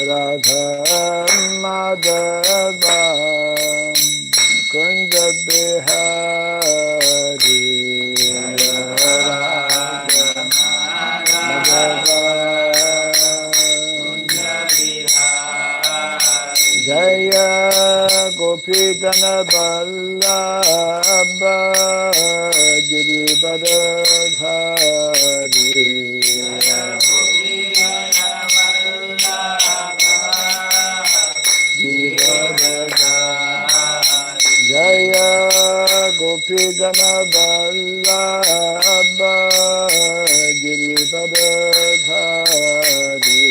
Radha Madhava Kunda Bihari Radha Madhava Jaya Gopidana Vallabha Girivardhari Jaya Gopidana Vallabha Girivardhari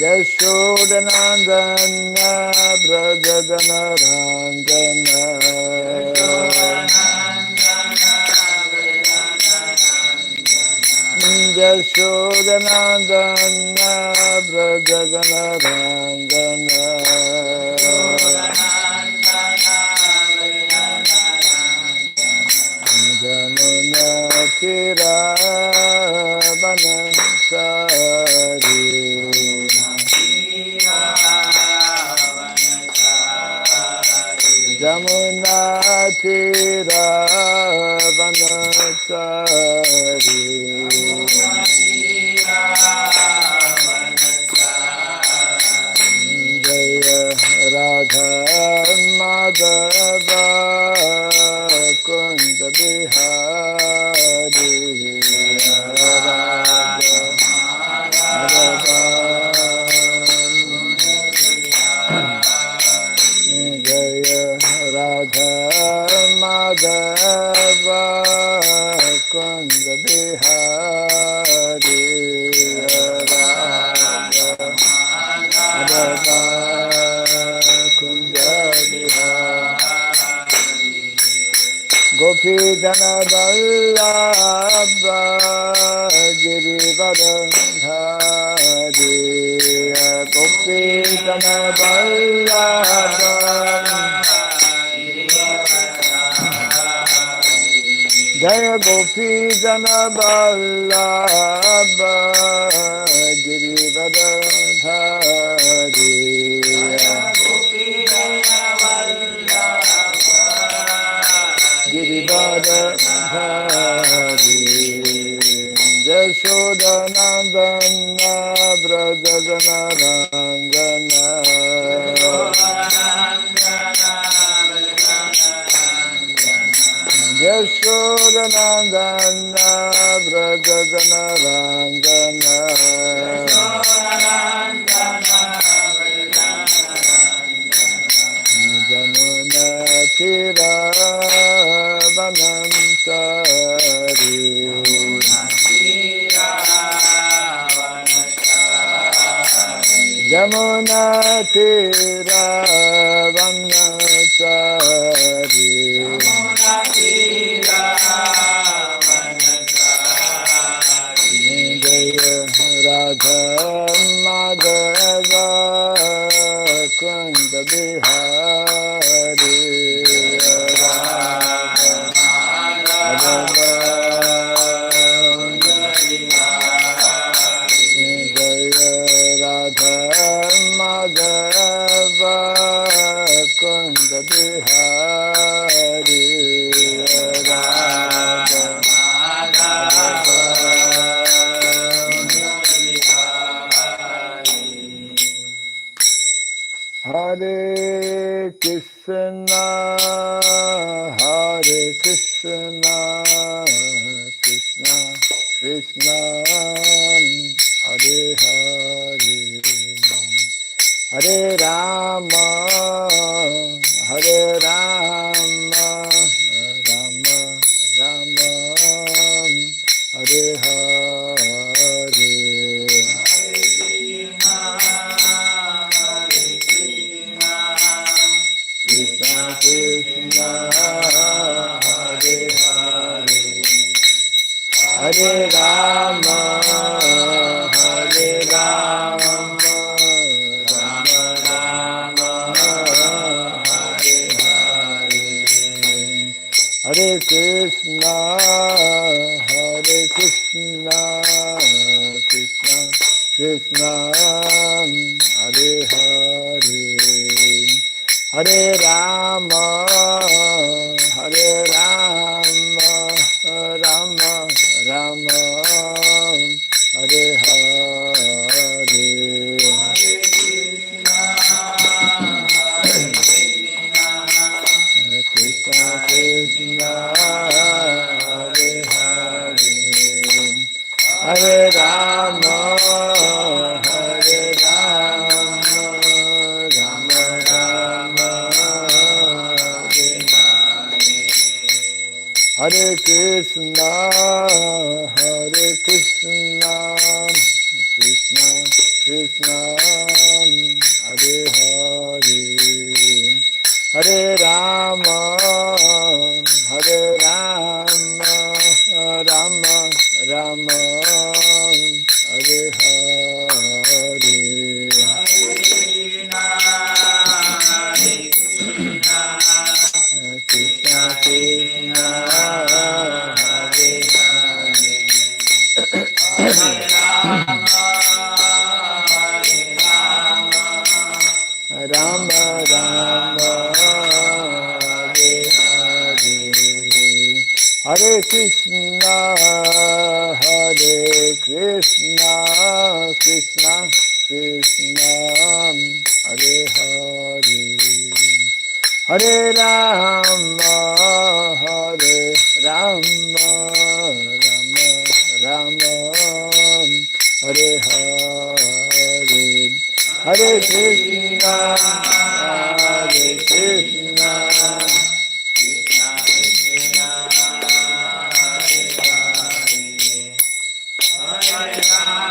Yashodanandana Brajadana Rangana Yashodanandana Brajadana Rangana Jamuna Tira Vanasari Jamuna Tira Vanasari Jaya Radha Madhava Kunda Bihari Radha Madhava Jaya Radha Madhava Kunda Bihari Radha Madhava Kunda Bihari Gopidana Vallabha Girivardhari Gopidana Vallabha Jaya Gopidana Vallabha Girivardhari Girivardhari Yashodanandana Brajadana Rangana Yashodanandana Brajadana Rangana Jamuna Tira Vanasari Jamuna Tira Vanasari Jaya Radha Madhava Kunda Bihari Radha Madhava Jaya Radha Madhava Kunda Bihari Radha Hare Krishna, Hare Krishna, Krishna Krishna, Hare Hare, Hare Rama, Hare Rama, Rama Rama, Hare Hare. Krishna Krishna, Hare Hare, Hare Rama, Hare Rama, Krishna, Hare Krishna, Krishna Krishna, Hare Hare, Hare Rama, Hare Rama, Rama Rama, Hare Hare. Krishna Krishna, Hare Hare, Hare Rama, Hare Rama, Rama Rama, Hare Hare Krishna, Hare Krishna, Krishna Krishna, Hare Hare, Hare Rama, Hare Rama, Rama Rama, Hare Hare. Krishna Krishna, Hare Hare, Rama Rama, Hare Hare, Hare Krishna, Hare Krishna, Krishna Krishna, Hare Hare, Hare Rama, Hare Rama, Rama Rama, Hare Hare, Hare Krishna, Hare Krishna, Krishna Krishna, Hare Hare,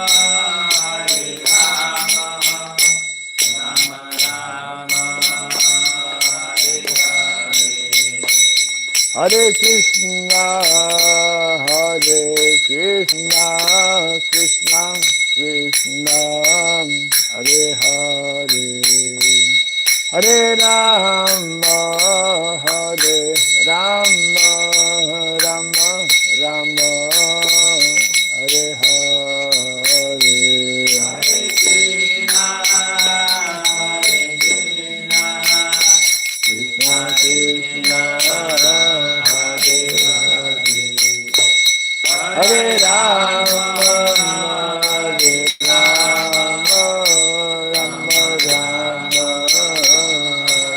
Hare Rama, Hare Rama, Rama Rama, Hare Krishna, Hare Krishna, Krishna Krishna, Hare Hare, Hare Rama, Hare Rama, Rama Rama, Hare Hare, Hare Krishna, Hare Krishna, Krishna Krishna, Hare Hare, Hare Rama, Hare Rama, Rama Rama, Hare Hare,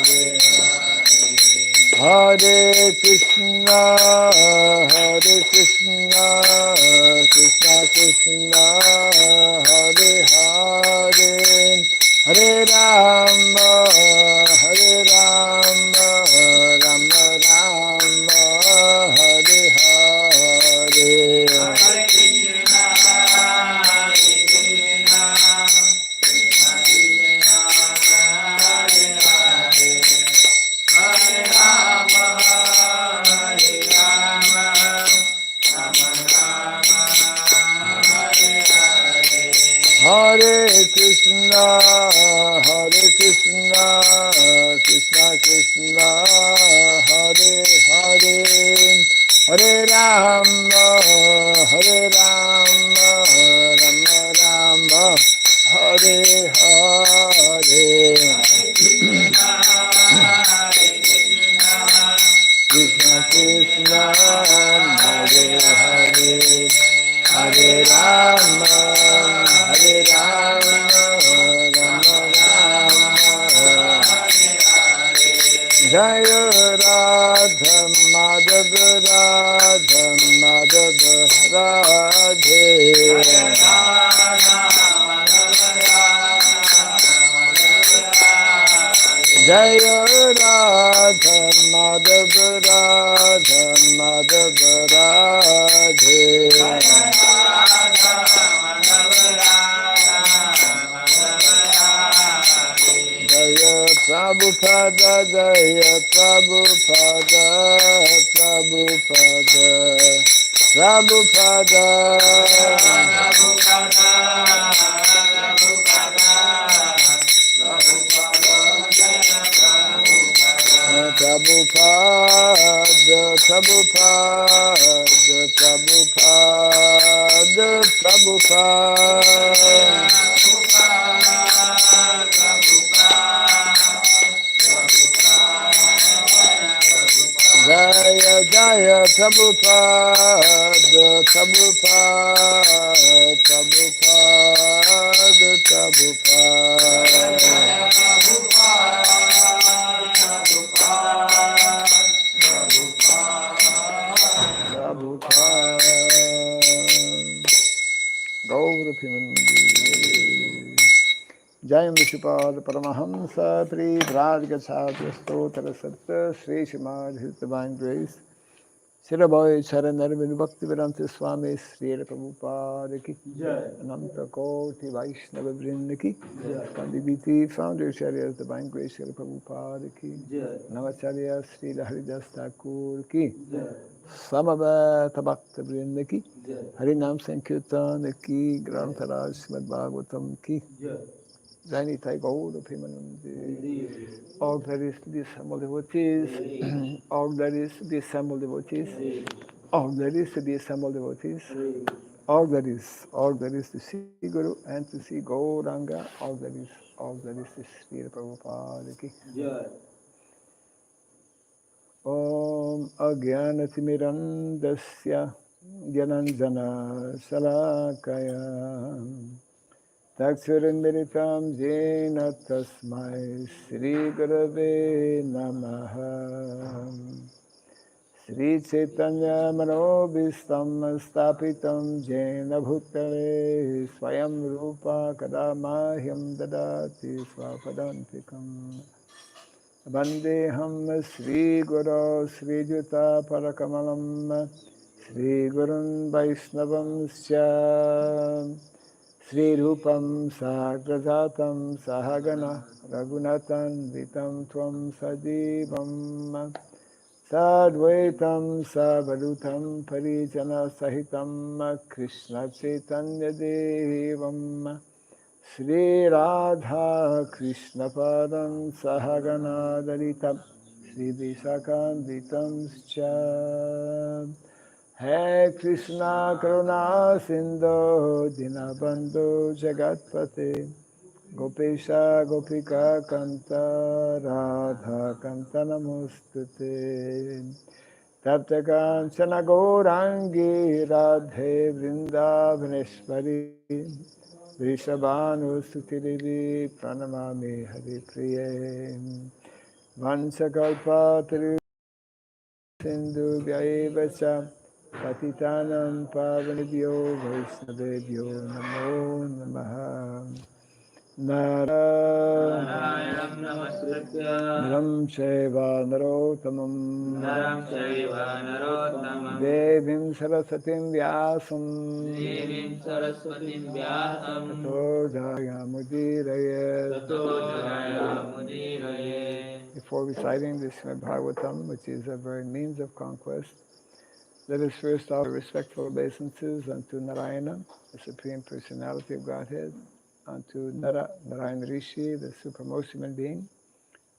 Hare Krishna, Hare Krishna, Krishna Krishna, Hare Hare, Hare Rama, Hare Rama, Rama Rama, Hare Hare, Hare Krishna, Hare Krishna, Krishna Krishna, Hare Hare, Hare Rama, Hare Rama, Rama Rama, Hare Hare, Hare Krishna, Hare Krishna, Krishna Krishna, Hare Hare, Hare Rama, Hare Rama, Rama Rama, Hare Hare, Krishna Krishna, Hare Hare, Hare Rama, Hare Rama, Rama Rama, Jaya Radha Madhava, Radha Madhava, Radhe, Jaya Radha Madhava, Radha Madhava, Radhe, Jaya Prabhupada, Jaya Prabhupada, Prabhupada, Prabhupada, Prabhupada, Jaya Prabhupada, Prabhupada, Prabhupada, Prabhupada. Gaura Pimanandi. Jai Vishupad Paramahamsa Pri Vraj Gachatya Stotra Satya Sri Srimad His Divine Grace Siraboy Charanarvin Bhakti Vedanta Swami Sri Prabhupada Ki Ananta Koti Vaishnava Vrinda Ki Pandiviti Founder Charya Divine Grace Sri Prabhupada Ki Namacharya Sri Haridas Thakur Ki Samaveta Bhakta Vrinda Ki Harinam Sankirtan Ki Grantaraj Srimad Bhagavatam Ki Janitai Gaura Pimanandi. All that is to be assembled devotees, all that is to be assembled devotees, all that is to be assembled devotees, all that is to see Guru and to see Gauranga, all that is to see Prabhupada Ki. Om Agyanatimirandasya Gyananjana Salakaya Taksurindritam Jena Tasmai Sri Gurave Namaha Sri Chaitanya Manobhistam Stapitam Jena Bhutale Swayam Rupa Kadamahyam Dadati Swapadantikam Vandeham Sri Guru Sri Juta Parakamalam Sri Gurun Vaishnavam Sya Sri Rupam Sagrajatam Sahagana Raghunatan Vitam Tvam Sajivam Sadvaitam Savadutam Parijana Sahitam Krishna Chaitanya Devam Sri Radha Krishna Padam Sahagana Dalitam Sri Visakanditam Scha Hey Krishna Karuna Sindhu Dinabandhu Jagatpate Gopesha Gopika Kanta Radha Kanta Namostute Tapta Kanchana Gaurangi Radhe Vrindavaneshwari Vrishabhanu Sutirivi Pranamami Hari Priye Vansakalpa Sindhu Vyaivacha Patitanam Pavanibhyo Vaishnavebhyo Namo Namaha Narayanam Naram Shaiva Narottamam Devim Sarasatim Vyasam Tato Jayamudiraye. Before reciting the Srimad Bhagavatam, which is a very means of conquest, let us first offer respectful obeisances unto Narayana, the Supreme Personality of Godhead, unto Narayana Rishi, the supremmost human being,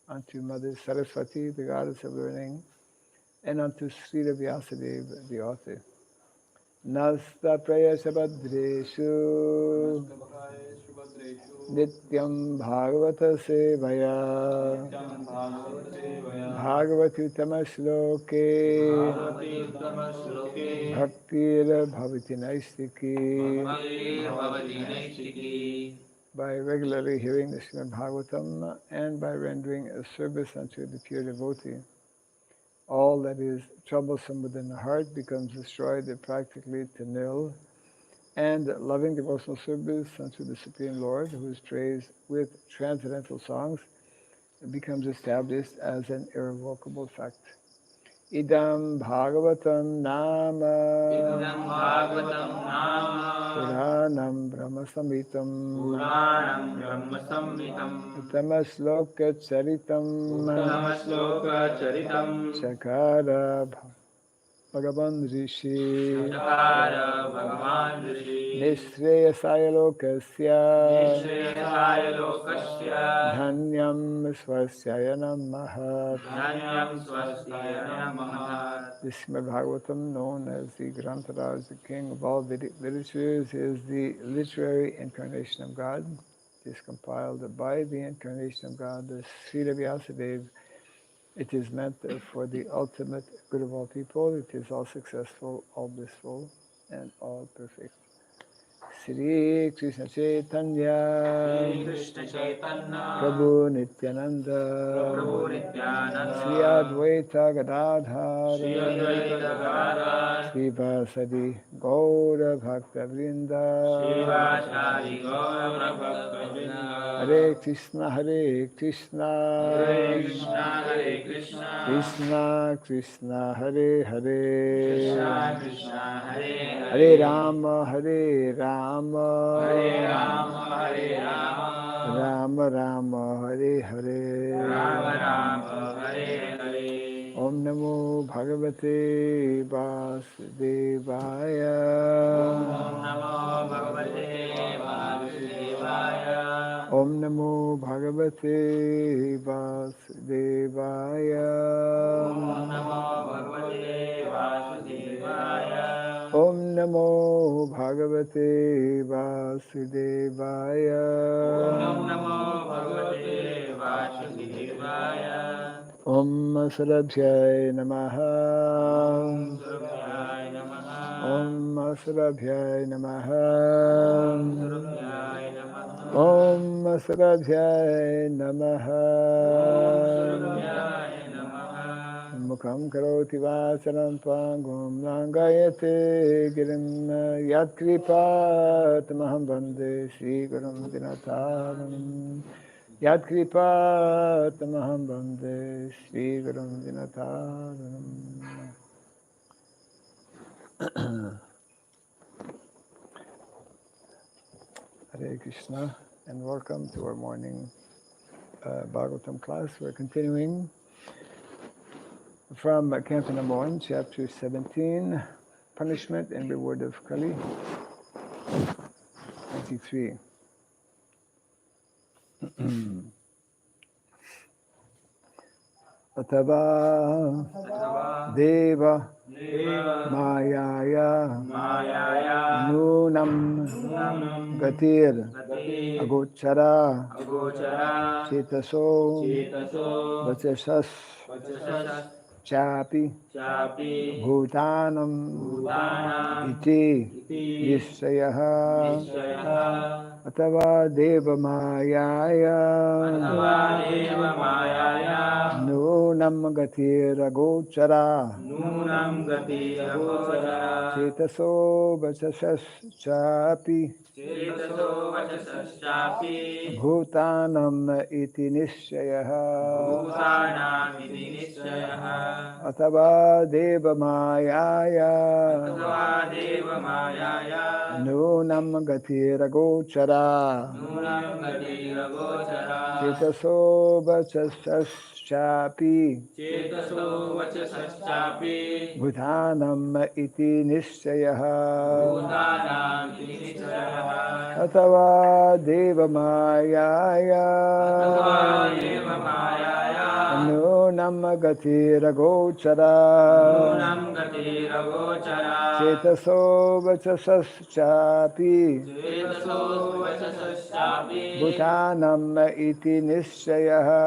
unto Mother Saraswati, the goddess of learning, and unto Srila Vyasadeva, the author. Nasta prayasha badreshu Nityam Bhagavata Sevaya Bhagavati Tamashloke Bhaktir Bhavati Naistiki. By regularly hearing the Srimad Bhagavatam and by rendering a service unto the pure devotee, all that is troublesome within the heart becomes destroyed practically to nil, and loving devotional service unto the Supreme Lord, who is praised with transcendental songs, becomes established as an irrevocable fact. Idam Bhagavatam Nama Puranam Brahma Samhitam Uttama Sloka Charitam Chakara Bhagavan Rishi Shadakara Bhagavan Rishi Nishreyasaya Lokasya Nishreyasaya Lokasya Dhanyam Swasyaya Namaha. Dhanyam Swastaya Namaha. This Srimad Bhagavatam, known as the Grantaraj, the king of all Vedic literatures, is the literary incarnation of God. It is compiled by the incarnation of God, the Sridham Vyasadeva. It is meant for the ultimate good of all people. It is all successful, all blissful, and all perfect. Sri Krishna Chaitanya Shri Krishna Chaitanya Prabhu Nityananda Prabhu Nityananda Sri Advaita Gadadhara Shri Advaita Gadadhara Sri Vasadi Gaura Bhakta Vrinda Shivashari Gaura Bhakta Vrinda. Hare Krishna Hare Krishna Hare Krishna Hare Krishna Krishna Krishna Hare Krishna Hare Krishna Hare Hare Hare Rama Hare Rama Hare Rama Hare Rama Rama Rama Hare Rama Hare Rama Hare Hare. Om Namo Bhagavate Vasudevaya Om Namo Bhagavate Vasudevaya. Om Namo Bhagavate Vasudevaya Om Namo Bhagavate Vasudevaya. Om Namo Bhagavate Vasudevaya Om Namo Bhagavate Vasudevaya. Om Sarabhyay Namaha Om Surabhyaya Namaha. Om Sarabhyay Namaha Om Surabhyaya Namaha. Om Sarabhyay Namaha Om Surabhyaya Namaha. Mukham karoti vasaram pangum langayate girim yat kripat maham bande Shri Gurum Dinataram Yat kripat maham bande Shri Gurum Dinataram. Hare Krishna and welcome to our morning Bhagavatam class. We're continuing from Canto number 1, chapter 17, Punishment and Reward of Kali, 23. Atava Deva Mayaya Nunam Gatir Agochara Chetaso Vachasas Chapi Bhutanam Iti Nishayaha Atava Deva Mayaya Nunam Gatira Gochara Chetaso Vachasas Chapi Bhutanam Iti Nishayaha Atava Deva Mayaya Nunam Gatira Gochara Chetaso Vachasas Chapi Bhutanam Iti Nishayaha Atava Deva Mayaya Nunam Gatira Gochara Chetaso Vachasas Chapi Bhutanam Iti Nishayaha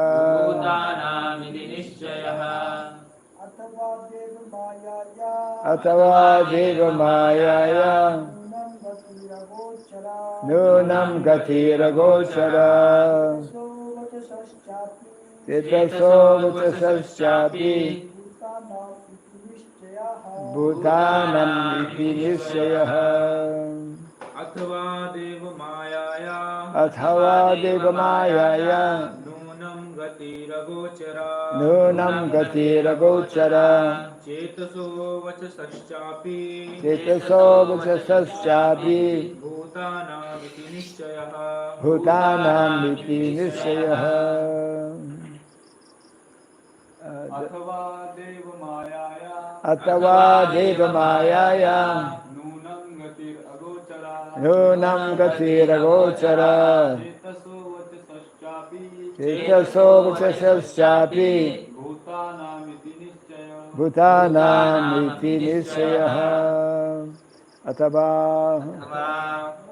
Atava Deva Mayaya Nunam Gatira Gochara Chetaso Vachasas Chapi Bhutanam Iti Nishayaha Athava Deva Mayaya Nunam Gatira Gochara Nunam Gatira Gochara Chetaso Vachasaschapi Chetaso Vachasaschapi Bhutanam Iti Nishayaha Bhutanam Iti Nishayaha Athava Deva Mayaya atava deva mayaya नूनं गतिरगोचरा nunam gatiragochara चेतसो वचसश्चापि chetaso vachasaschapi भूतानामिति निश्चय bhutanam iti nishayaha atava.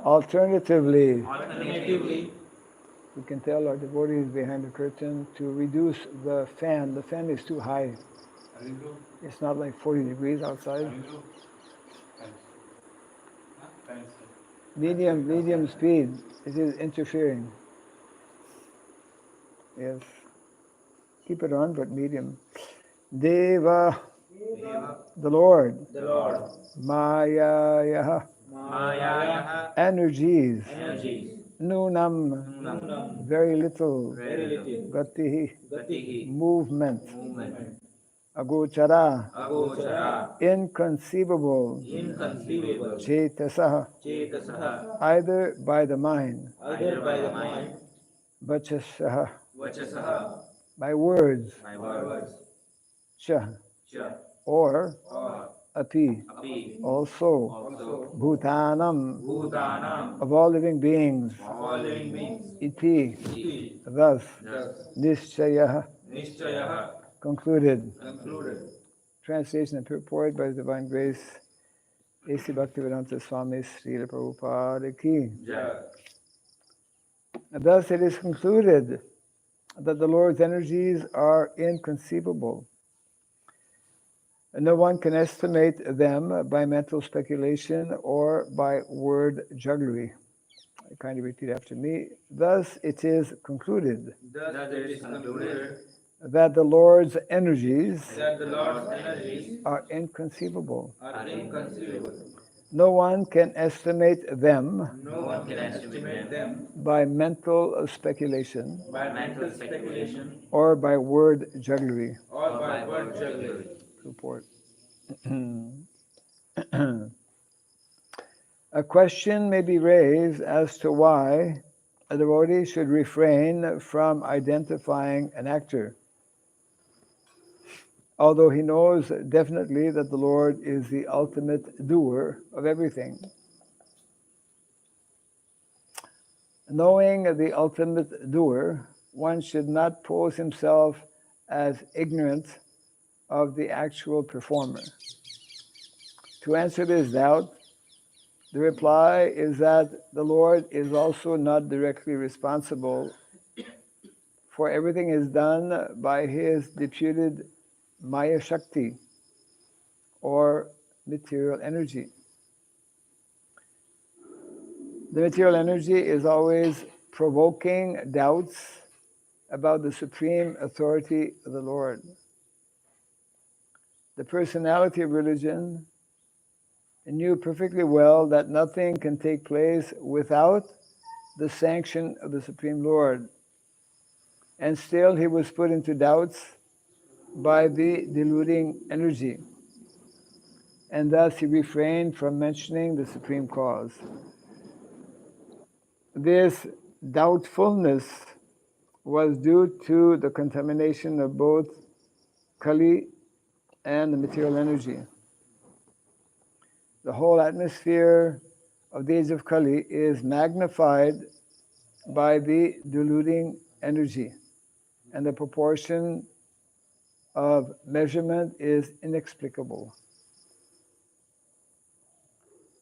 Alternatively, Alternatively, we can tell our devotees behind the curtain to reduce the fan. The fan is too high. It's not like 40 degrees outside. Medium speed. It is interfering. Yes. Keep it on, but medium. Deva, the Lord. Maya, energies. Nunam, very little. Gati, movement. Agochara, inconceivable. Chetasaha, either by the mind. Vachasaha, by words. Cha, or api, also. Bhutanam, of all living beings. Iti, thus. Nishchaya, concluded. Translation and purport by His Divine Grace, A.C. Bhaktivedanta Swami Srila Prabhupada Ki. And thus it is concluded that the Lord's energies are inconceivable. And no one can estimate them by mental speculation or by word jugglery. Kindly repeat after me. Thus it is concluded that the Lord's energies are inconceivable. No one can estimate them by mental speculation or by word jugglery. Report. A question may be raised as to why a devotee should refrain from identifying an actor, although he knows definitely that the Lord is the ultimate doer of everything. Knowing the ultimate doer, one should not pose himself as ignorant of the actual performer. To answer this doubt, the reply is that the Lord is also not directly responsible, for everything is done by His deputed Maya Shakti, or material energy. The material energy is always provoking doubts about the supreme authority of the Lord. The personality of religion knew perfectly well that nothing can take place without the sanction of the Supreme Lord. And still he was put into doubts by the deluding energy. And thus he refrained from mentioning the Supreme Cause. This doubtfulness was due to the contamination of both Kali and the material energy. The whole atmosphere of the age of Kali is magnified by the deluding energy, and the proportion of measurement is inexplicable.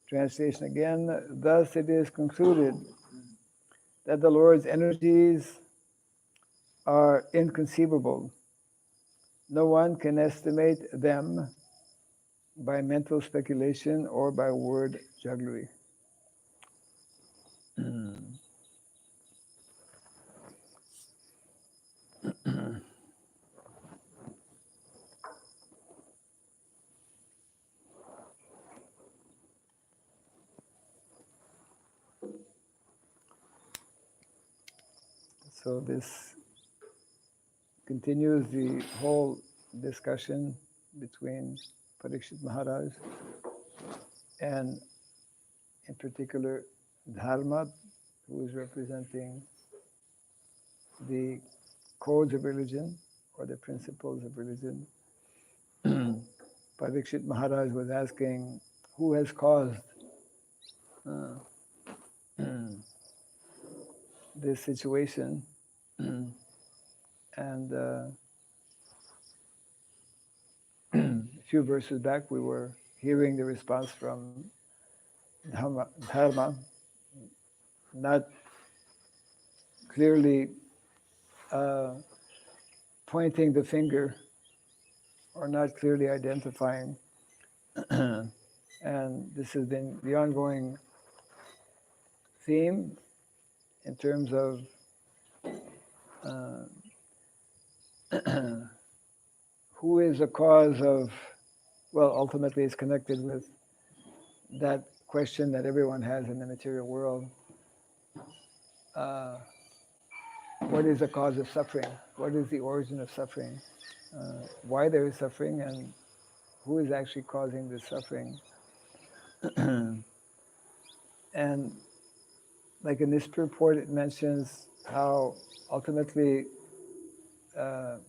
Translation again. Thus it is concluded that the Lord's energies are inconceivable. No one can estimate them by mental speculation or by word jugglery. So this continues the whole discussion between Parikshit Maharaj and in particular Dharma, who is representing the codes of religion or the principles of religion. Parikshit Maharaj was asking, who has caused uh, this situation? And a few verses back, we were hearing the response from Dharma, not clearly uh, pointing the finger or not clearly identifying. And this has been the ongoing theme in terms of uh, who is the cause of, well, ultimately it's connected with that question that everyone has in the material world. Uh, what is the cause of suffering? What is the origin of suffering? Why there is suffering and who is actually causing this suffering? And like in this purport, it mentions how ultimately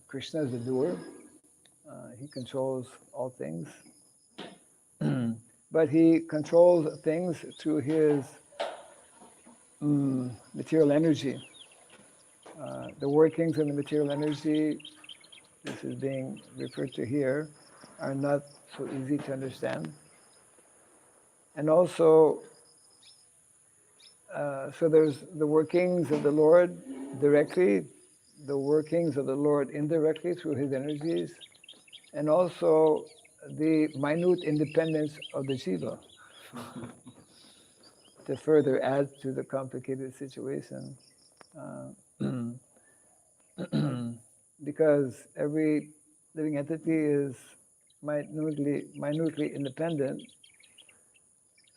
Krishna is the doer. He controls all things. But he controls things through his material energy. The workings of the material energy, this is being referred to here, are not so easy to understand. And also, so there's the workings of the Lord directly, the workings of the Lord indirectly through his energies, and also the minute independence of the Jiva to further add to the complicated situation. Because every living entity is minutely independent.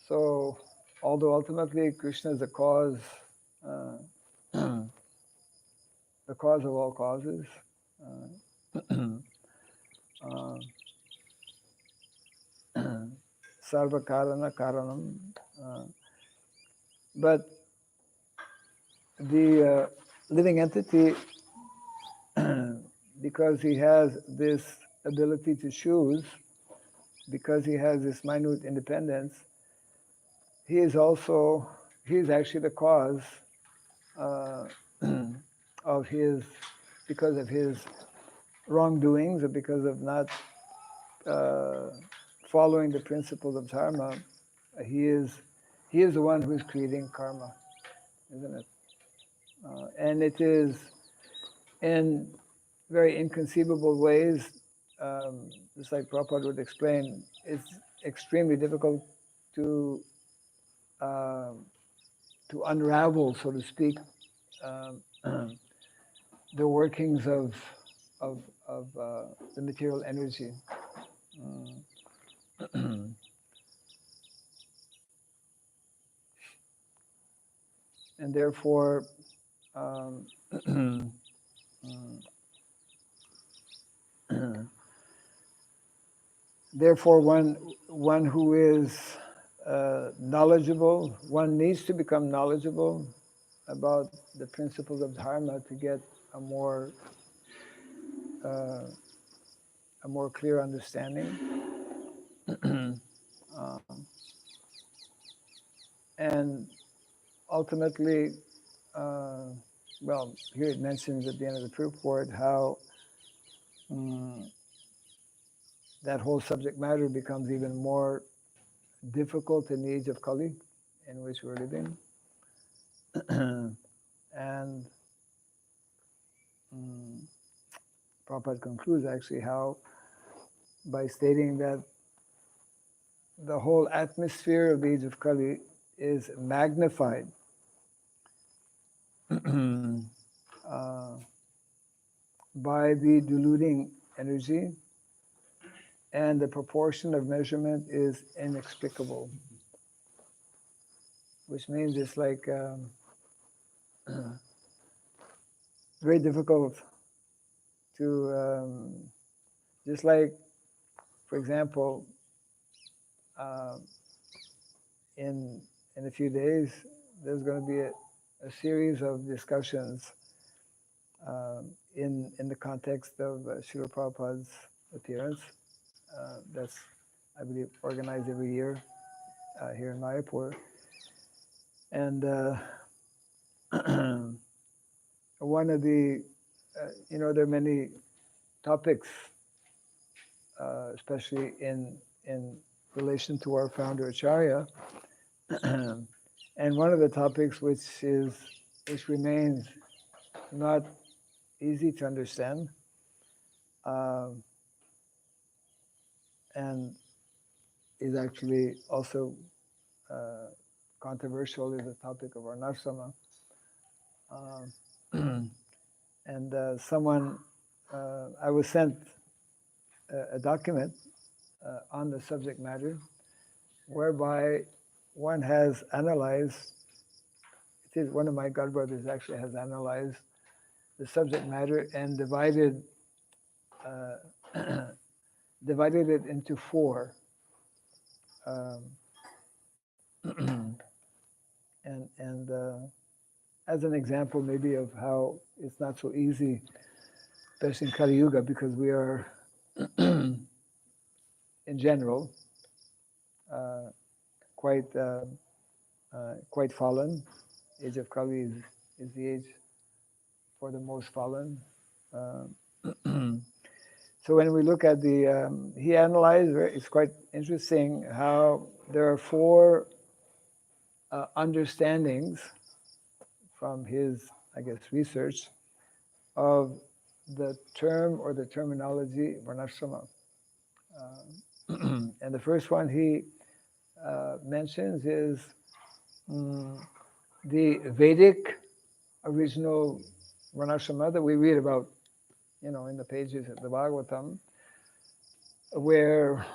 So, although ultimately Krishna is the cause of all causes, uh, Sarva Karana Karanam, but the living entity, because he has this ability to choose, because he has this minute independence, he is actually the cause of his, because of his wrongdoings or because of not following the principles of dharma. He is the one who is creating karma, isn't it? And it is in very inconceivable ways, just like Prabhupada would explain, it's extremely difficult to uh, unravel, so to speak, um, the workings of the material energy. And therefore, um, therefore, one who is knowledgeable, one needs to become knowledgeable about the principles of dharma to get a more clear understanding. And ultimately, well, here it mentions at the end of the purport how that whole subject matter becomes even more difficult in the age of Kali in which we're living. And Prabhupada concludes actually how, by stating that the whole atmosphere of the age of Kali is magnified by the diluting energy, and the proportion of measurement is inexplicable, which means it's like very difficult to, just like, for example, in a few days, there's going to be a series of discussions in the context of Srila Prabhupada's appearance That's, I believe, organized every year here in Mayapur. And one of the, there are many topics, especially in relation to our founder Acharya. And one of the topics which remains not easy to understand, and is actually also controversial, is the topic of varnashrama. And I was sent a document on the subject matter, whereby one has analyzed, it is one of my godbrothers actually has analyzed the subject matter and divided it into four. And as an example maybe of how it's not so easy, especially in Kali Yuga, because we are, in general, quite fallen. Age of Kali is the age for the most fallen. So when we look at he analyzed, it's quite interesting how there are four understandings from his, I guess, research of the term or the terminology varnashrama. And the first one he mentions is the Vedic original varnashrama that we read about, in the pages of the Bhagavatam, where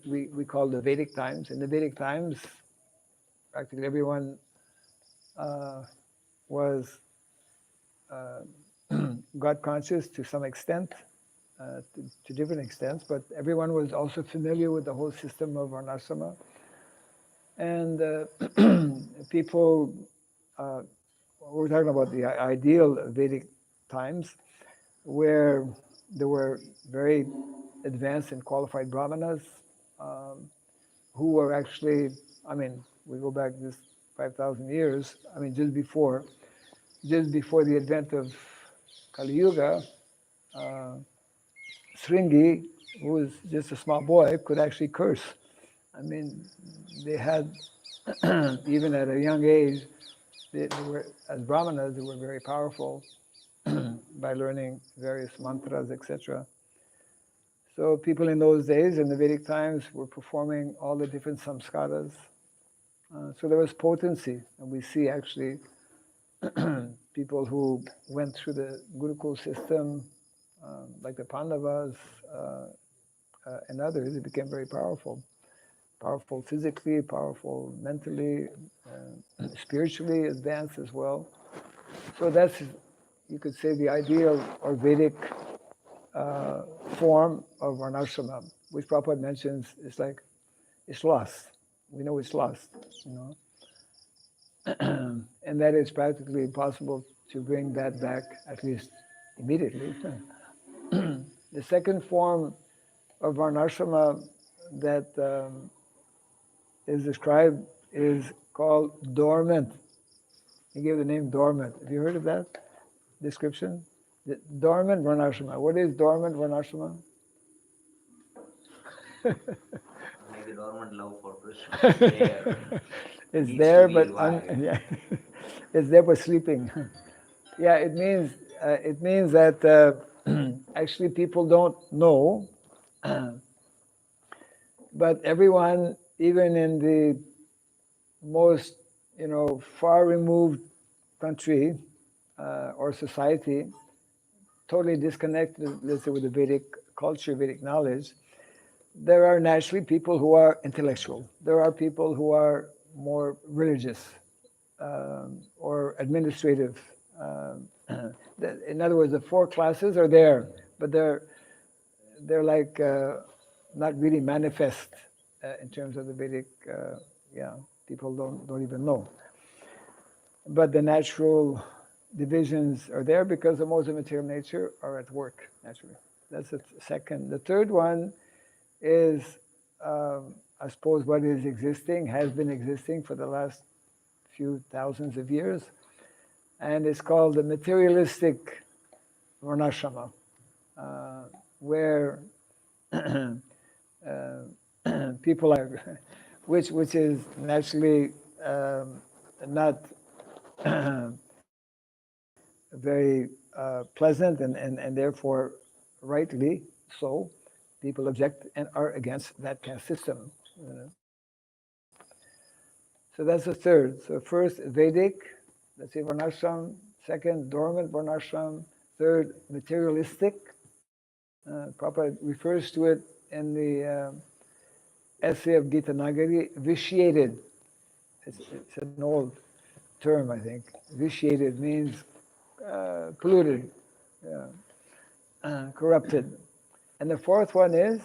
we call the Vedic times. In the Vedic times, practically everyone was God conscious to some extent, to different extents, but everyone was also familiar with the whole system of varnashrama. And people, we're talking about the ideal Vedic times, where there were very advanced and qualified brahmanas who were actually, we go back just 5,000 years, just before the advent of Kali Yuga, Sringi, who was just a small boy, could actually curse. They had, even at a young age, they were, as brahmanas, they were very powerful by learning various mantras, etc. So people in those days, in the Vedic times, were performing all the different samskaras. So there was potency, and we see actually people who went through the Gurukul system, like the Pandavas and others, they became very powerful. Powerful physically, powerful mentally, spiritually advanced as well. So that's, you could say, the ideal or Vedic form of varnashrama, which Prabhupada mentions is like, it's lost. We know it's lost, and that is practically impossible to bring that back, at least immediately. The second form of varnashrama that is described is called dormant. He gave the name dormant. Have you heard of that description? The dormant varnashrama. What is dormant varnashrama? Like the dormant love for Krishna. It's Needs there, to be but revived. it's there but sleeping. Yeah, it means that actually people don't know, but everyone, even in the most far removed country or society, totally disconnected, let's say, with the Vedic culture, Vedic knowledge, there are naturally people who are intellectual. There are people who are more religious or administrative. In other words, the four classes are there, but they're like not really manifest in terms of the Vedic. People don't even know. But the natural divisions are there because the modes of material nature are at work naturally. That's the second. The third one is, I suppose, what is existing, has been existing for the last few thousands of years, and it's called the materialistic varnashrama, where people are, which is naturally not very pleasant, and therefore rightly so, people object and are against that caste system. You know? So that's the third. So first Vedic, that's a varnashram. Second, dormant varnashram. Third, materialistic. Prabhupada refers to it in the essay of Gita Nagari, vitiated. It's an old term, I think. Vitiated means polluted, corrupted. And the fourth one is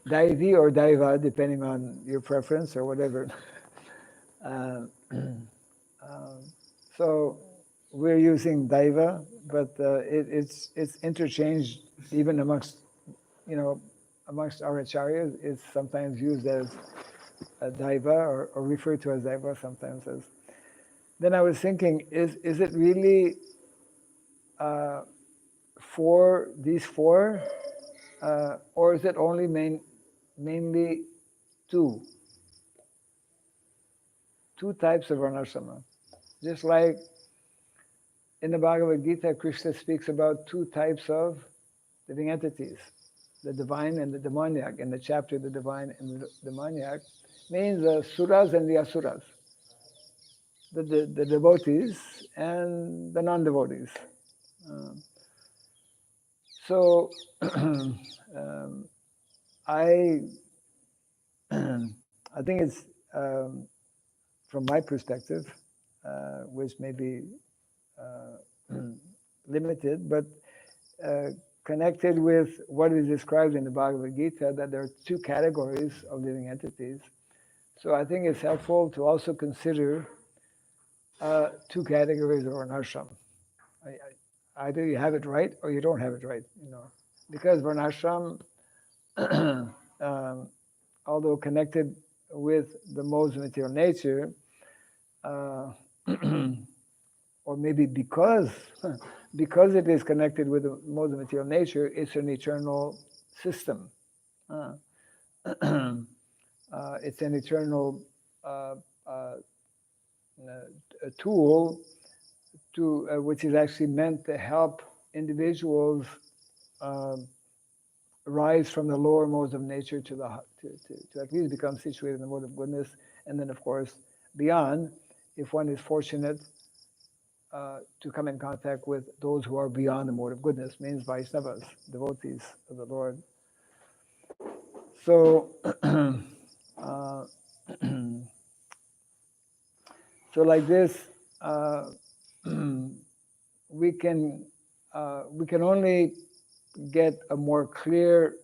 Daivi or Daiva, depending on your preference or whatever. So we're using Daiva, but it's interchanged even amongst our acharyas. It's sometimes used as a Daiva or referred to as Daiva, sometimes as. Then I was thinking, is it really these four, or is it only mainly two types of varnashrama? Just like in the Bhagavad Gita, Krishna speaks about two types of living entities, the divine and the demoniac. In the chapter, the divine and the demoniac means the suras and the asuras, the devotees and the non-devotees. So I think it's, from my perspective, which may be limited, but connected with what is described in the Bhagavad Gita, that there are two categories of living entities. So I think it's helpful to also consider two categories of varnashram. Either you have it right or you don't have it right, because varnashram, although connected with the modes of material nature, or maybe because it is connected with the modes of material nature, it's an eternal system. It's an eternal a tool which is actually meant to help individuals rise from the lower modes of nature to at least become situated in the mode of goodness, and then of course beyond, if one is fortunate to come in contact with those who are beyond the mode of goodness, means Vaishnavas, devotees of the Lord. So, so like this, we can only get a more clear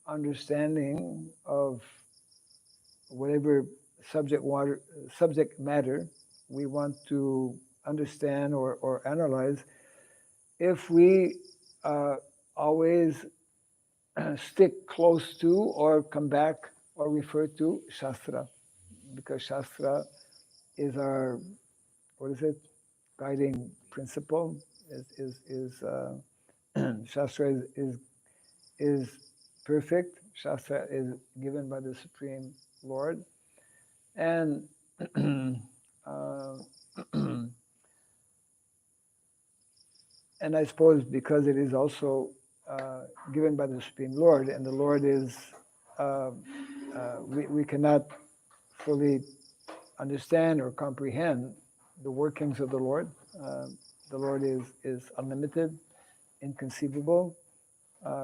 understanding of whatever subject matter we want to understand or analyze, if we always stick close to or come back or refer to Shastra, because Shastra is our, guiding principle. Shastra is perfect. Shastra is given by the Supreme Lord, and and I suppose because it is also given by the Supreme Lord, and the Lord is, we cannot fully understand or comprehend the workings of the Lord. The Lord is unlimited, inconceivable.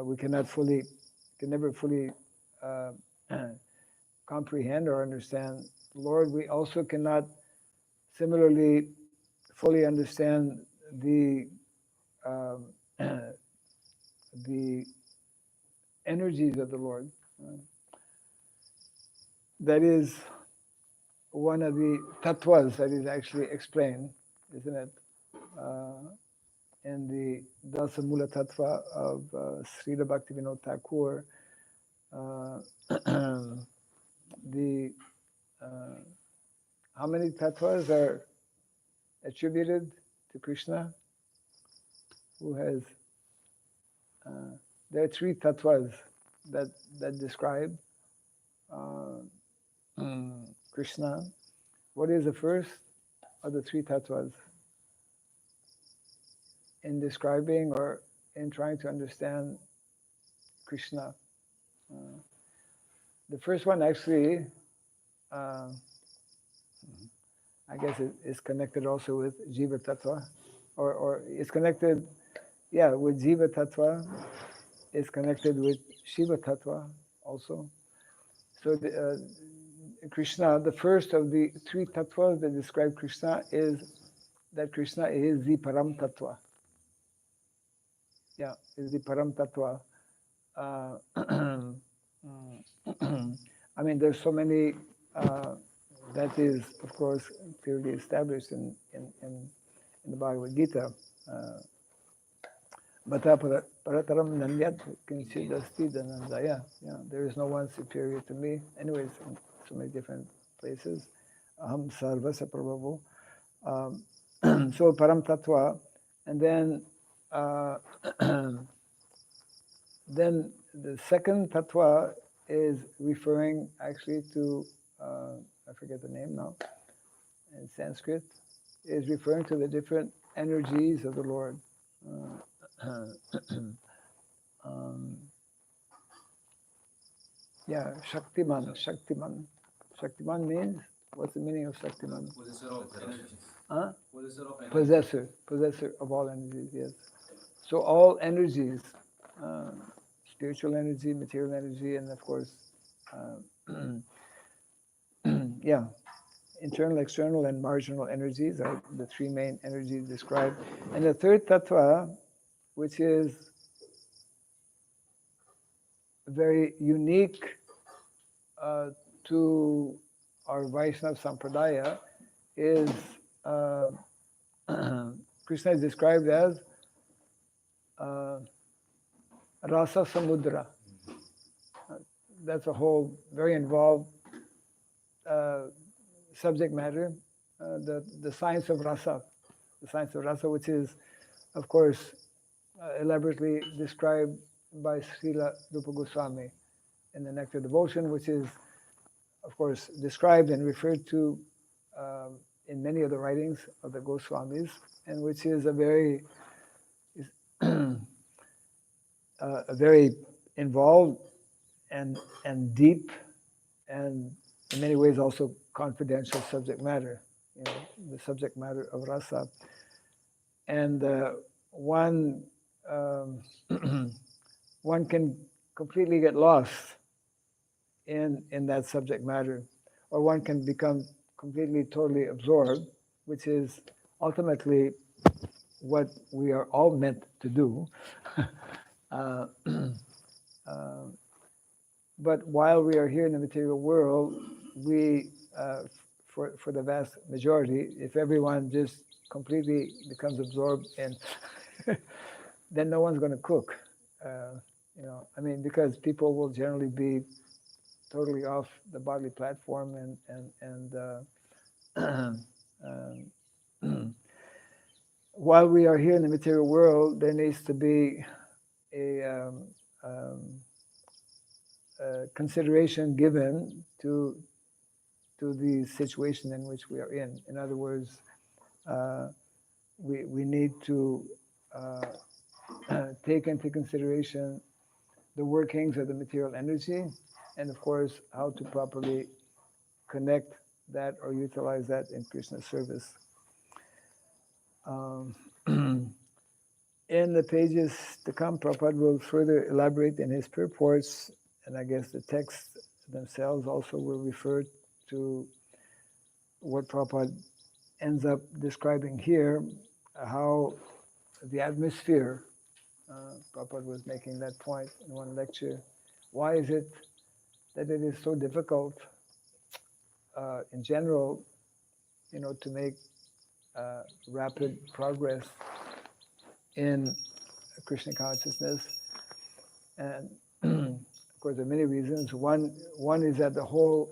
We can never fully comprehend or understand the Lord. We also cannot similarly fully understand the energies of the Lord. That is one of the tattvas that is actually explained, isn't it? in the Dasa Mula Tattva of Srila Bhaktivinoda Thakur, the how many tattvas are attributed to Krishna? Who has? There are three tattvas that describe Krishna. What is the first of the three tattvas in describing or in trying to understand Krishna? The first one actually, I guess, is connected also with Jiva Tattva, or it's connected, with Jiva Tattva. It's connected with Shiva Tattva also. So Krishna, the first of the three tattvas that describe Krishna is that Krishna is the Param Tattva. Yeah, is the Param Tattva. I mean, there's so many, that is, of course, clearly established in the Bhagavad Gita. Bhata Parataram Nanyat Kinchid Asti Dhanandaya. Yeah, there is no one superior to me. Anyways, in so many different places. Aham Sarvasa Prabhavo. So Param Tattva. And then then the second Tattva is referring actually to, I forget the name now, in Sanskrit, is referring to the different energies of the Lord. Shaktiman. Shaktiman means, what's the meaning of Shaktiman? Possessor of energies. Huh? Possessor of energies. Possessor of all energies, yes. So all energies, spiritual energy, material energy, and of course, internal, external, and marginal energies are the three main energies described. And the third tattva, which is very unique to our Vaishnava Sampradaya, is Krishna is described as Rasa Samudra. That's a whole very involved subject matter, the science of rasa, which is, of course, elaborately described by Srila Rupa Goswami in the Nectar Devotion, which is, of course, described and referred to in many of the writings of the Goswamis, and which is a very involved and deep, and in many ways also confidential subject matter, the subject matter of rasa. And one can completely get lost in that subject matter, or one can become completely, totally absorbed, which is ultimately what we are all meant to do. But while we are here in the material world, we, for the vast majority, if everyone just completely becomes absorbed in, then no one's going to cook. I mean, because people will generally be totally off the bodily platform, and while we are here in the material world, there needs to be a consideration given to the situation in which we are in. In other words, we need to take into consideration the workings of the material energy, and of course, how to properly connect that or utilize that in Krishna's service. In the pages to come, Prabhupada will further elaborate in his purports, and I guess the texts themselves also will refer to what Prabhupada ends up describing here, how the atmosphere, Prabhupada was making that point in one lecture. Why is it that it is so difficult in general, to make rapid progress in Krishna consciousness. And of course, there are many reasons. One is that the whole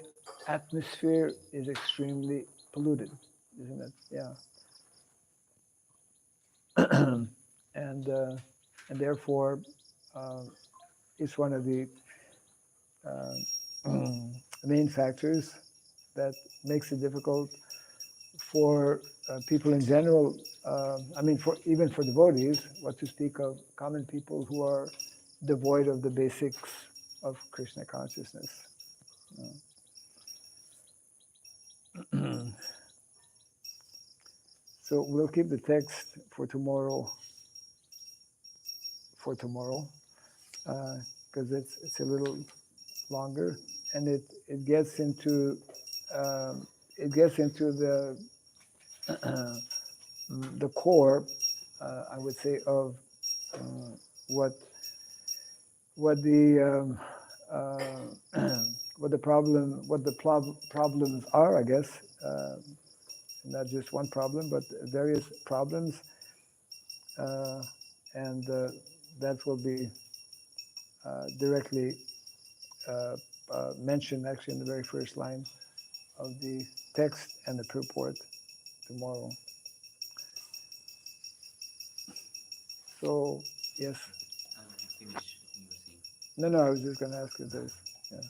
atmosphere is extremely polluted, isn't it? Yeah. And therefore, it's one of the main factors that makes it difficult for people in general. Even for devotees, what to speak of common people who are devoid of the basics of Krishna consciousness. So we'll keep the text for tomorrow. Because it's a little longer, and it gets into the core, I would say, of what the problems are, I guess. Not just one problem, but various problems, and that will be directly mentioned actually in the very first line of the text and the purport tomorrow. So, yes. Finish you were saying. No, I was just going to ask you this. Yeah.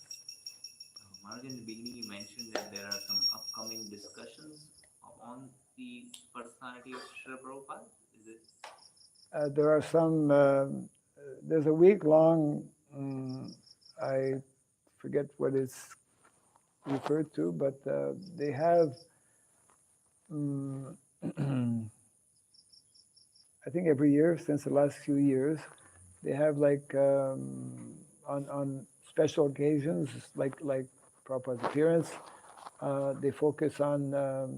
Maharaj, in the beginning you mentioned that there are some upcoming discussions on the personality of Srila Prabhupada. Is it? There are some, there's a week-long, I forget what it's referred to, but they have, I think every year since the last few years, they have like on special occasions, like Prabhupada's appearance, they focus on,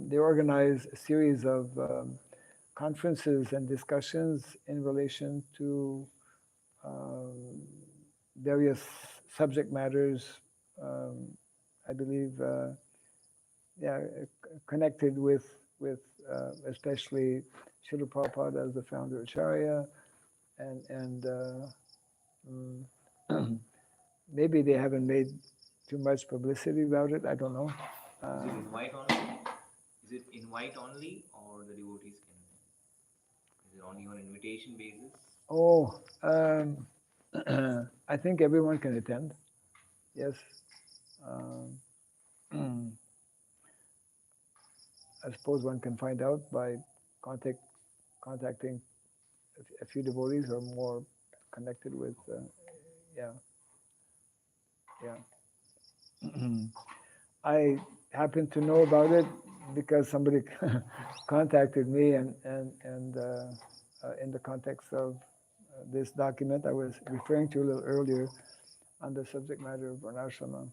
they organize a series of conferences and discussions in relation to various subject matters, I believe, connected with especially Srila Prabhupada as the founder Acharya, and maybe they haven't made too much publicity about it. I don't know. Is it invite only? Is it invite only, or the devotees can attend? Is it only on invitation basis? Oh, I think everyone can attend. Yes. I suppose one can find out by contacting a few devotees who are more connected with. Yeah. I happen to know about it because somebody contacted me, and in the context of this document I was referring to a little earlier on the subject matter of Varnashrama.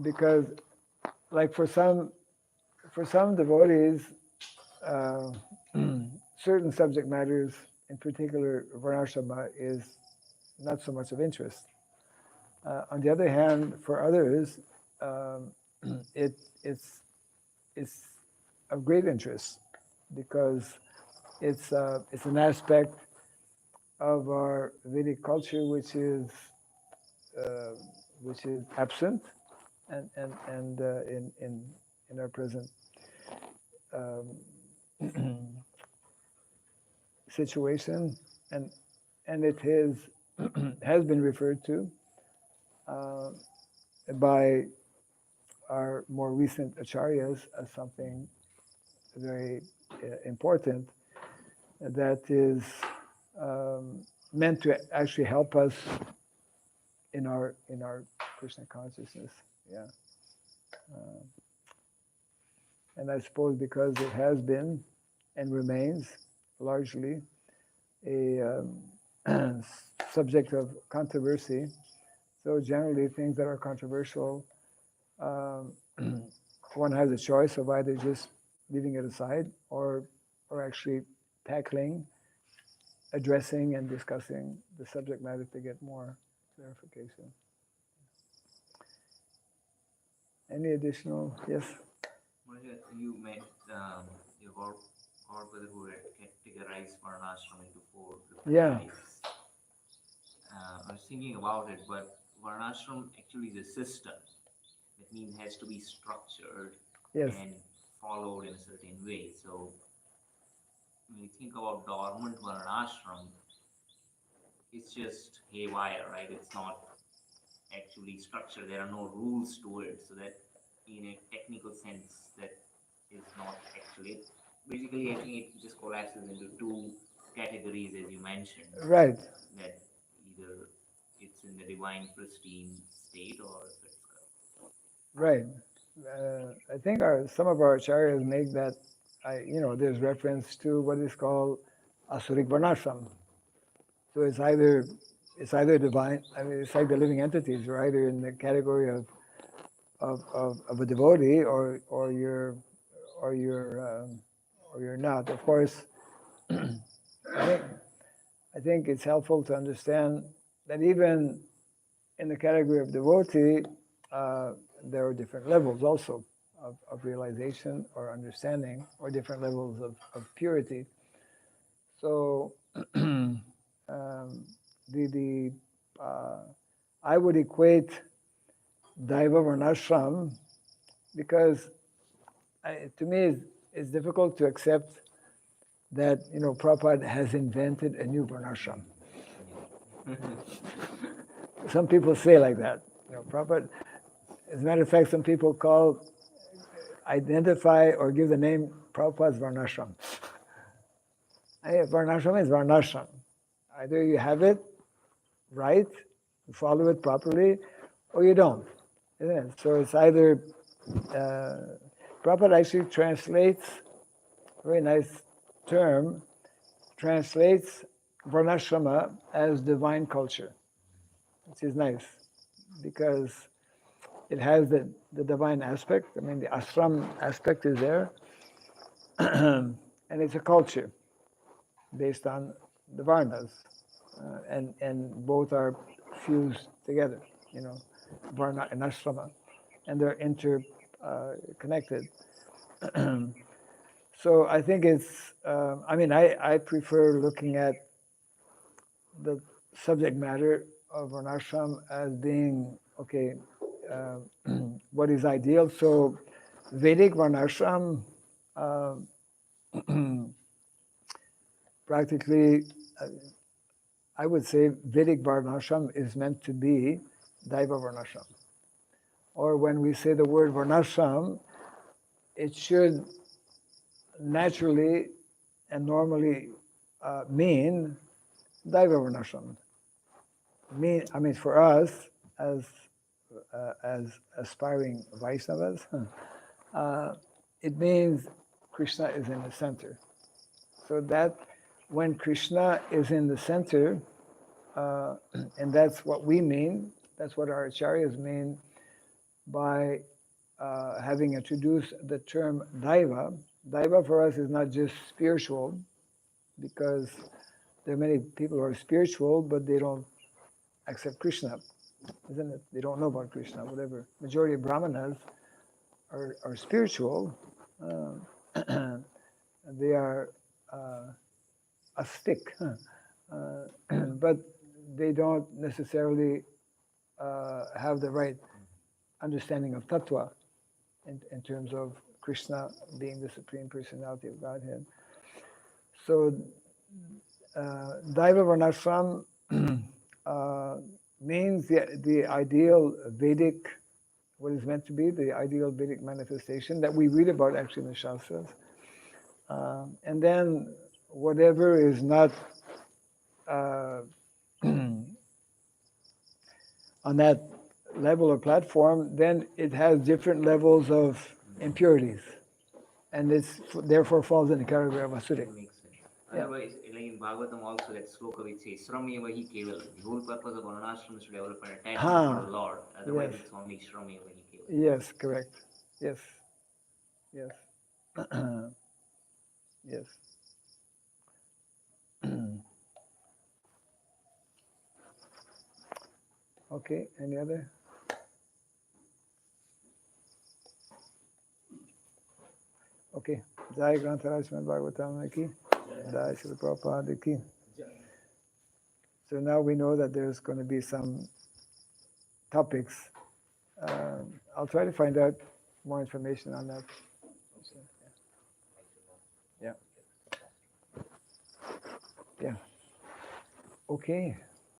Because, like for some devotees, certain subject matters, in particular Varnashrama, is not so much of interest. On the other hand, for others, it's of great interest because it's an aspect of our Vedic culture which is absent and in our present situation, and it has been referred to by our more recent acharyas as something very important that is meant to actually help us in our Krishna consciousness. Yeah. And I suppose because it has been and remains largely a subject of controversy, so generally things that are controversial, one has a choice of either just leaving it aside or actually tackling, addressing and discussing the subject matter to get more clarification. Any additional? Yes? You met your or whether who had categorized Varnashram into four different Yeah. types. I was thinking about it, but Varnashram actually is a system. That means it has to be structured Yes. and followed in a certain way. So when you think about dormant Varnashram, it's just haywire, right? It's not actually structured. There are no rules to it. So that in a technical sense, that is not actually. Basically, I think it just collapses into two categories, as you mentioned. Right. That either it's in the divine pristine state or if it's Right. I think some of our acharyas make that, there's reference to what is called Asurik Varnashram. So it's either divine. I mean, it's like the living entities are either in the category of a devotee or you're not. Of course, I think it's helpful to understand that even in the category of devotee, there are different levels also of realization or understanding, or different levels of purity. So the I would equate Daiva Varnashram because to me it's difficult to accept that Prabhupada has invented a new Varnashram. Some people say like that. Prabhupada, as a matter of fact, some people identify or give the name Prabhupada's Varnashram. Varnashram is Varnashram. Either you have it right, you follow it properly, or you don't. Isn't it? So it's either, Prabhupada actually translates, very nice term, translates Varnashrama as divine culture, which is nice because it has the divine aspect. I mean, the ashram aspect is there, and it's a culture based on the varnas, and both are fused together, varna and ashrama, and they're interconnected. So I think it's, I prefer looking at the subject matter of varnashram as being, okay, what is ideal. So Vedic varnashram, practically, I would say Vedic varnashram is meant to be Daiva varnashram. Or when we say the word varnashram, it should naturally and normally mean Daiva varnashram. For us as aspiring Vaishnavas, it means Krishna is in the center. So that when Krishna is in the center, and that's what we mean, that's what our acharyas mean by having introduced the term Daiva. Daiva for us is not just spiritual, because there are many people who are spiritual, but they don't accept Krishna, isn't it? They don't know about Krishna, whatever. Majority of Brahmanas are spiritual. They are a stick, but they don't necessarily have the right understanding of tattva in terms of Krishna being the Supreme Personality of Godhead. So Daiva Varnashram means the ideal Vedic, what is meant to be the ideal Vedic manifestation that we read about actually in the Shastras. And then whatever is not on that level or platform, then it has different levels of impurities. And it's therefore falls in the category of Asurik. That makes sense. Yeah. Otherwise, like in Bhagavatam also, that sloka which says, Shrameva hi kevalam. The whole purpose of Varnashram is to develop an attachment for the Lord. Otherwise, Yes. it's only Shrameva hi kevalam. Yes, correct. Yes. Yes. Yes. Okay, any other? Okay. Jai Granthara Srimad Bhagavatam ki. Jai Srila Prabhupada ki. So now we know that there's going to be some topics. I'll try to find out more information on that. Yeah. Yeah. Okay.